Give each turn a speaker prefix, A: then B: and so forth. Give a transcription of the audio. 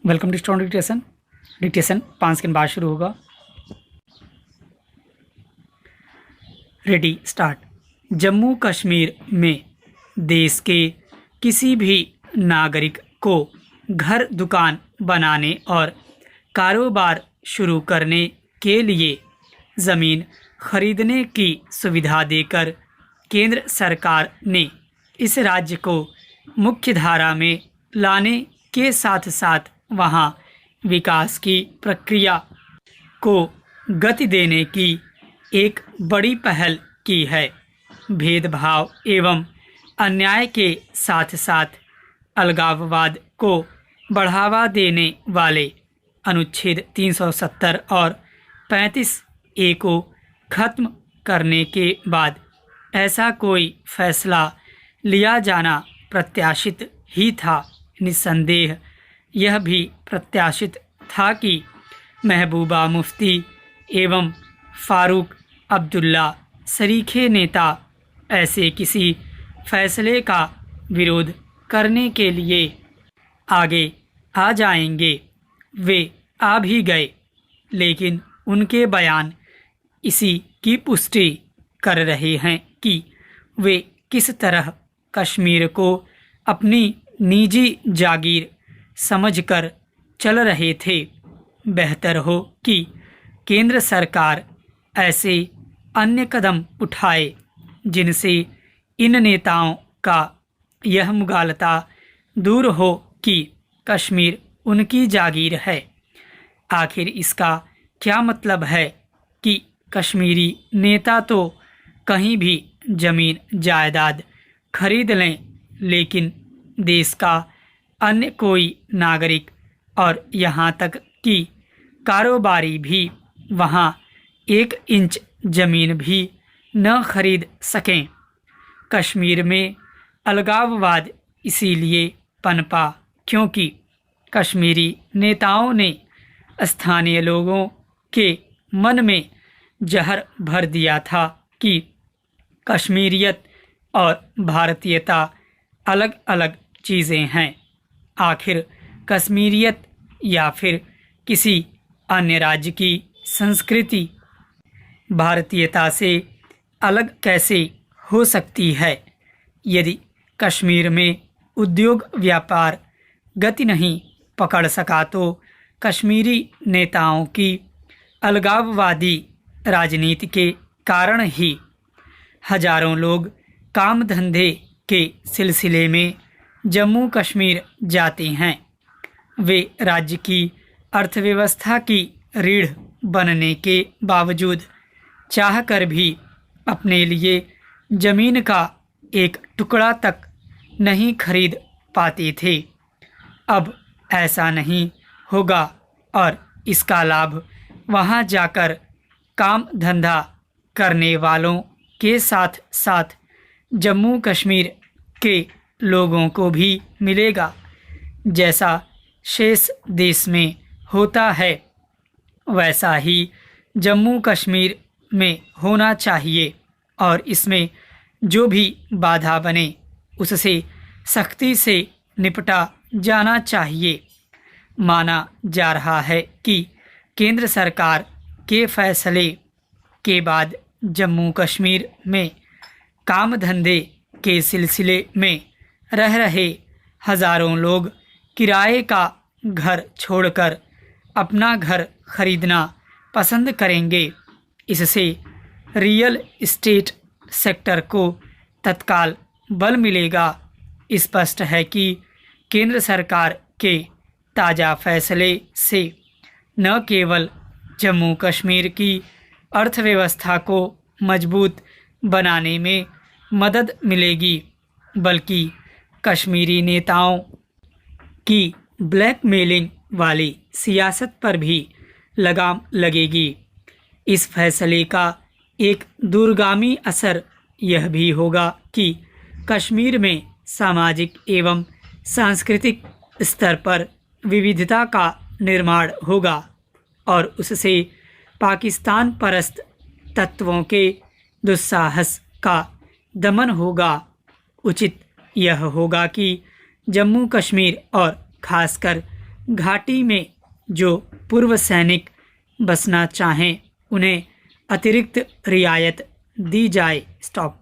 A: Welcome to student dictation 5 second बाद शुरू होगा। Ready start. जम्मू कश्मीर में देश के किसी भी नागरिक को घर दुकान बनाने और कारोबार शुरू करने के लिए ज़मीन खरीदने की सुविधा देकर केंद्र सरकार ने इस राज्य को मुख्य धारा में लाने के साथ साथ वहां विकास की प्रक्रिया को गति देने की एक बड़ी पहल की है। भेदभाव एवं अन्याय के साथ साथ अलगाववाद को बढ़ावा देने वाले अनुच्छेद 370 और 35A को खत्म करने के बाद ऐसा कोई फैसला लिया जाना प्रत्याशित ही था। निस्संदेह यह भी प्रत्याशित था कि महबूबा मुफ्ती एवं फारूक अब्दुल्ला सरीखे नेता ऐसे किसी फैसले का विरोध करने के लिए आगे आ जाएंगे। वे आ भी गए, लेकिन उनके बयान इसी की पुष्टि कर रहे हैं कि वे किस तरह कश्मीर को अपनी निजी जागीर समझकर चल रहे थे। बेहतर हो कि केंद्र सरकार ऐसे अन्य कदम उठाए जिनसे इन नेताओं का यह मुगालता दूर हो कि कश्मीर उनकी जागीर है। आखिर इसका क्या मतलब है कि कश्मीरी नेता तो कहीं भी ज़मीन जायदाद खरीद लें, लेकिन देश का अन्य कोई नागरिक और यहाँ तक कि कारोबारी भी वहाँ 1 इंच ज़मीन भी न खरीद सकें। कश्मीर में अलगाववाद इसीलिए पनपा क्योंकि कश्मीरी नेताओं ने स्थानीय लोगों के मन में जहर भर दिया था कि कश्मीरियत और भारतीयता अलग अलग चीज़ें हैं। आखिर कश्मीरियत या फिर किसी अन्य राज्य की संस्कृति भारतीयता से अलग कैसे हो सकती है? यदि कश्मीर में उद्योग व्यापार गति नहीं पकड़ सका तो कश्मीरी नेताओं की अलगाववादी राजनीति के कारण ही हजारों लोग काम धंधे के सिलसिले में जम्मू कश्मीर जाते हैं। वे राज्य की अर्थव्यवस्था की रीढ़ बनने के बावजूद चाहकर भी अपने लिए ज़मीन का एक टुकड़ा तक नहीं खरीद पाते थे। अब ऐसा नहीं होगा और इसका लाभ वहां जाकर काम धंधा करने वालों के साथ साथ जम्मू कश्मीर के लोगों को भी मिलेगा। जैसा शेष देश में होता है वैसा ही जम्मू कश्मीर में होना चाहिए और इसमें जो भी बाधा बने उससे सख्ती से निपटा जाना चाहिए। माना जा रहा है कि केंद्र सरकार के फैसले के बाद जम्मू कश्मीर में काम धंधे के सिलसिले में रह रहे हज़ारों लोग किराए का घर छोड़कर अपना घर खरीदना पसंद करेंगे। इससे रियल एस्टेट सेक्टर को तत्काल बल मिलेगा। स्पष्ट है कि केंद्र सरकार के ताज़ा फैसले से न केवल जम्मू कश्मीर की अर्थव्यवस्था को मजबूत बनाने में मदद मिलेगी, बल्कि कश्मीरी नेताओं की ब्लैकमेलिंग वाली सियासत पर भी लगाम लगेगी। इस फैसले का एक दूरगामी असर यह भी होगा कि कश्मीर में सामाजिक एवं सांस्कृतिक स्तर पर विविधता का निर्माण होगा और उससे पाकिस्तान परस्त तत्वों के दुस्साहस का दमन होगा। उचित यह होगा कि जम्मू कश्मीर और खासकर घाटी में जो पूर्व सैनिक बसना चाहें उन्हें अतिरिक्त रियायत दी जाए। स्टॉप।